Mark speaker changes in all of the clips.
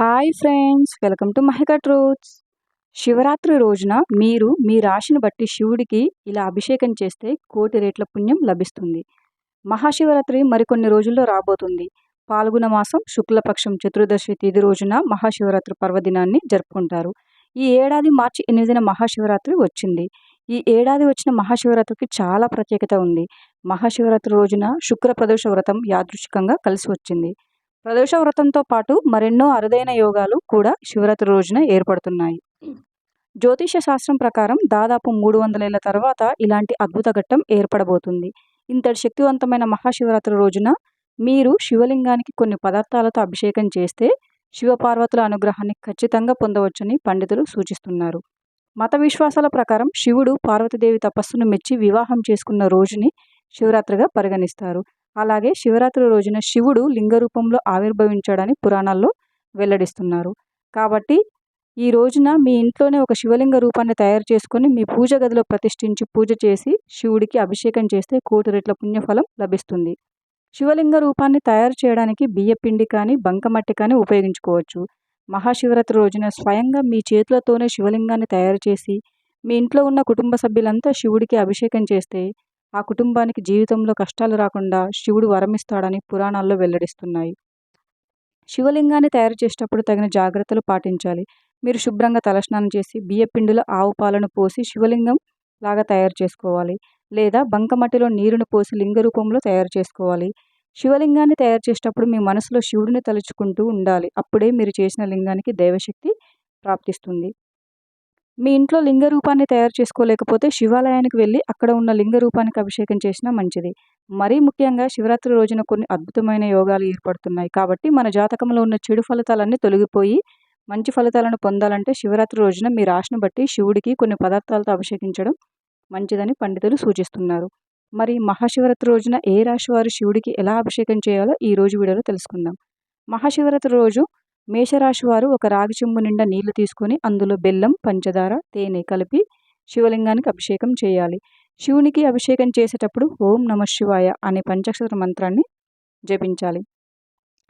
Speaker 1: Hi friends, welcome to Mahika truths. Shivaratri రోజున మీరు మీ రాశిని బట్టి శివుడికి ఇలా అభిషేకం చేస్తే కోటి రెట్ల పుణ్యం లభిస్తుంది. మహాశివరాత్రి మరికొన్ని రోజుల్లో రాబోతుంది. పాల్గొన మాసం శుక్లపక్షం చతుర్దశి తిథి రోజున మహాశివరాత్రి పర్వదినాన్ని జరుపుకుంటారు. ఈ ఏడాది మార్చి 8న మహాశివరాత్రి వచ్చింది. ఈ ఏడాది వచ్చిన మహాశివరాత్రికి చాలా ప్రత్యేకత ఉంది. మహాశివరాత్రి రోజున శుక్ర ప్రదోష వ్రతం యాదృచ్ఛికంగా కలిసి వచ్చింది. ప్రదోష వ్రతంతో పాటు మరెన్నో అరుదైన యోగాలు కూడా శివరాత్రి రోజున ఏర్పడుతున్నాయి. జ్యోతిష శాస్త్రం ప్రకారం దాదాపు 300 ఏళ్ల తర్వాత ఇలాంటి అద్భుత ఘట్టం ఏర్పడబోతుంది. ఇంతటి శక్తివంతమైన మహాశివరాత్రి రోజున మీరు శివలింగానికి కొన్ని పదార్థాలతో అభిషేకం చేస్తే శివపార్వతుల అనుగ్రహాన్ని ఖచ్చితంగా పొందవచ్చని పండితులు సూచిస్తున్నారు. మత విశ్వాసాల ప్రకారం శివుడు పార్వతీదేవి తపస్సును మెచ్చి వివాహం చేసుకున్న రోజుని శివరాత్రిగా పరిగణిస్తారు. అలాగే శివరాత్రి రోజున శివుడు లింగ రూపంలో ఆవిర్భవించాడని పురాణాల్లో వెల్లడిస్తున్నారు. కాబట్టి ఈ రోజున మీ ఇంట్లోనే ఒక శివలింగ రూపాన్ని తయారు చేసుకొని మీ పూజ గదిలో ప్రతిష్ఠించి పూజ చేసి శివుడికి అభిషేకం చేస్తే కోటి రెట్ల పుణ్యఫలం లభిస్తుంది. శివలింగ రూపాన్ని తయారు చేయడానికి బియ్యపిండి కానీ బంకమట్టి కానీ ఉపయోగించుకోవచ్చు. మహాశివరాత్రి రోజున స్వయంగా మీ చేతులతోనే శివలింగాన్ని తయారు చేసి మీ ఇంట్లో ఉన్న కుటుంబ సభ్యులంతా శివుడికి అభిషేకం చేస్తే ఆ కుటుంబానికి జీవితంలో కష్టాలు రాకుండా శివుడు వరమిస్తాడని పురాణాల్లో వెల్లడిస్తున్నాయి. శివలింగాన్ని తయారు చేసేటప్పుడు తగిన జాగ్రత్తలు పాటించాలి. మీరు శుభ్రంగా తలస్నానం చేసి బియ్యపిండిలో ఆవు పాలను పోసి శివలింగం లాగా తయారు చేసుకోవాలి. లేదా బంకమట్టిలో నీరును పోసి లింగ రూపంలో తయారు చేసుకోవాలి. శివలింగాన్ని తయారు చేసేటప్పుడు మీ మనసులో శివుడిని తలుచుకుంటూ ఉండాలి. అప్పుడే మీరు చేసిన లింగానికి దైవశక్తి ప్రాప్తిస్తుంది. మీ ఇంట్లో లింగ రూపాన్ని తయారు చేసుకోలేకపోతే శివాలయానికి వెళ్ళి అక్కడ ఉన్న లింగ రూపానికి అభిషేకం చేసినా మంచిది. మరీ ముఖ్యంగా శివరాత్రి రోజున కొన్ని అద్భుతమైన యోగాలు ఏర్పడుతున్నాయి. కాబట్టి మన జాతకంలో ఉన్న చెడు ఫలితాలన్నీ తొలగిపోయి మంచి ఫలితాలను పొందాలంటే శివరాత్రి రోజున మీ రాశిని బట్టి శివుడికి కొన్ని పదార్థాలతో అభిషేకించడం మంచిదని పండితులు సూచిస్తున్నారు. మరి మహాశివరాత్రి రోజున ఏ రాశి వారు శివుడికి ఎలా అభిషేకం చేయాలో ఈ రోజు వీడియోలో తెలుసుకుందాం. మహాశివరాత్రి రోజు మేషరాశి వారు ఒక రాగి చెంబు నిండా నీళ్లు తీసుకొని అందులో బెల్లం, పంచదార, తేనె కలిపి శివలింగానికి అభిషేకం చేయాలి. శివునికి అభిషేకం చేసేటప్పుడు ఓం నమః శివాయ అనే పంచాక్షర మంత్రాన్ని జపించాలి.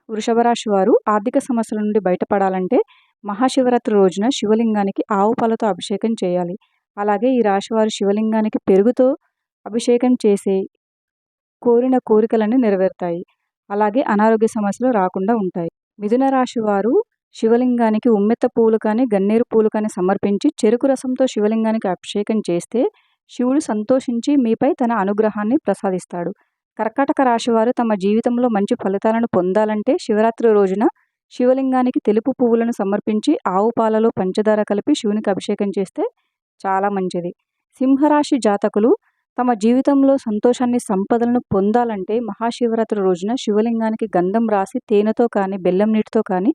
Speaker 1: వృషభ రాశి వారు ఆర్థిక సమస్యల నుండి బయటపడాలంటే మహాశివరాత్రి రోజున శివలింగానికి ఆవు పాలతో అభిషేకం చేయాలి. అలాగే ఈ రాశి వారు శివలింగానికి పెరుగుతో అభిషేకం చేసే కోరిన కోరికలన్నీ నెరవేరుతాయి. అలాగే అనారోగ్య సమస్యలు రాకుండా ఉంటాయి. మిథున రాశి వారు శివలింగానికి ఉమ్మెత్త పూలు కానీ గన్నేరు పూలు కానీ సమర్పించి చెరుకు రసంతో శివలింగానికి అభిషేకం చేస్తే శివుడు సంతోషించి మీపై తన అనుగ్రహాన్ని ప్రసాదిస్తాడు. కర్కాటక రాశి వారు తమ జీవితంలో మంచి ఫలితాలను పొందాలంటే శివరాత్రి రోజున శివలింగానికి తెలుపు పువ్వులను సమర్పించి ఆవు పాలలో పంచదార కలిపి శివునికి అభిషేకం చేస్తే చాలా మంచిది. సింహరాశి జాతకులు తమ జీవితంలో సంతోషాన్ని, సంపదలను పొందాలంటే మహాశివరాత్రి రోజున శివలింగానికి గంధం రాసి తేనెతో కానీ బెల్లం నీటితో కానీ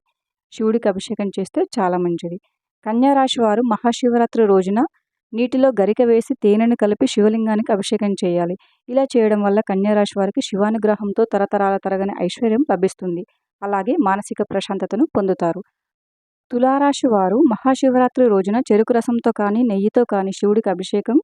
Speaker 1: శివుడికి అభిషేకం చేస్తే చాలా మంచిది. కన్యా రాశి వారు మహాశివరాత్రి రోజున నీటిలో గరిక వేసి తేనెను కలిపి శివలింగానికి అభిషేకం చేయాలి. ఇలా చేయడం వల్ల కన్యా రాశి వారికి శివానుగ్రహంతో తరతరాల తరగని ఐశ్వర్యం లభిస్తుంది. అలాగే మానసిక ప్రశాంతతను పొందుతారు. తులారాశి వారు మహాశివరాత్రి రోజున చెరుకు రసంతో కానీ నెయ్యితో కానీ శివుడికి అభిషేకం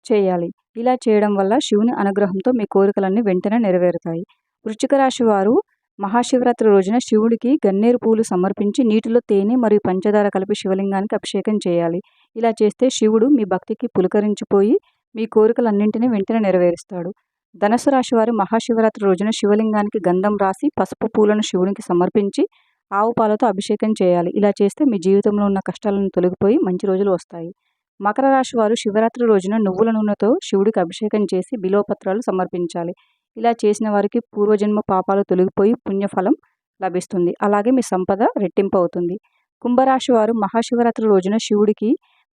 Speaker 1: చేయాలి. ఇలా చేయడం వల్ల శివుని అనుగ్రహంతో మీ కోరికలన్నీ వెంటనే నెరవేరుతాయి. వృశ్చిక రాశి వారు మహాశివరాత్రి రోజున శివుడికి గన్నేరు పూలు సమర్పించి నీటిలో తేనె మరియు పంచదార కలిపి శివలింగానికి అభిషేకం చేయాలి. ఇలా చేస్తే శివుడు మీ భక్తికి పులకరించిపోయి మీ కోరికలన్నింటినీ వెంటనే నెరవేరుస్తాడు. ధనుసు రాశి వారు మహాశివరాత్రి రోజున శివలింగానికి గంధం రాసి పసుపు పూలను శివునికి సమర్పించి ఆవు పాలతో అభిషేకం చేయాలి. ఇలా చేస్తే మీ జీవితంలో ఉన్న కష్టాలను తొలగిపోయి మంచి రోజులు వస్తాయి. మకర రాశి వారు శివరాత్రి రోజున నువ్వుల నూనెతో శివుడికి అభిషేకం చేసి బిల్వపత్రాలు సమర్పించాలి. ఇలా చేసిన వారికి పూర్వజన్మ పాపాలు తొలగిపోయి పుణ్యఫలం లభిస్తుంది. అలాగే మీ సంపద రెట్టింపు అవుతుంది. కుంభరాశి వారు మహాశివరాత్రి రోజున శివుడికి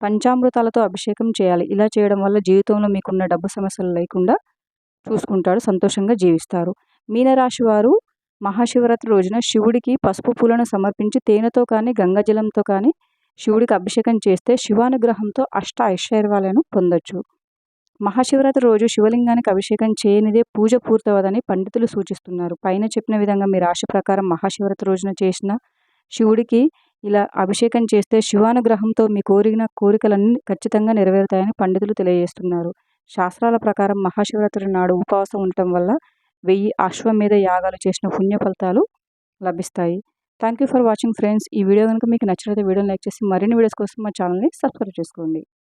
Speaker 1: పంచామృతాలతో అభిషేకం చేయాలి. ఇలా చేయడం వల్ల జీవితంలో మీకున్న డబ్బు సమస్యలు లేకుండా చూసుకుంటాడు, సంతోషంగా జీవిస్తారు. మీనరాశి వారు మహాశివరాత్రి రోజున శివుడికి పసుపు పూలను సమర్పించి తేనెతో కానీ గంగాజలంతో కానీ శివుడికి అభిషేకం చేస్తే శివానుగ్రహంతో అష్ట ఐశ్వర్యాలను పొందొచ్చు. మహాశివరాత్రి రోజు శివలింగానికి అభిషేకం చేయనిదే పూజ పూర్తవదని పండితులు సూచిస్తున్నారు. పైన చెప్పిన విధంగా మీ రాశి ప్రకారం మహాశివరాత్రి రోజున చేసిన శివుడికి ఇలా అభిషేకం చేస్తే శివానుగ్రహంతో మీ కోరిన కోరికలన్నీ ఖచ్చితంగా నెరవేరుతాయని పండితులు తెలియజేస్తున్నారు. శాస్త్రాల ప్రకారం మహాశివరాత్రి నాడు ఉపవాసం ఉండటం వల్ల 1000 అశ్వమేధ యాగాలు చేసిన పుణ్య ఫలితాలు లభిస్తాయి. Thank you for watching friends. ఈ వీడియో కనుక మీకు నచ్చినట్లయితే వీడియోని లైక్ చేసి మరిన్ని వీడియోస్ కోసం మా ఛానల్ని సబ్స్క్రైబ్ చేసుకోండి.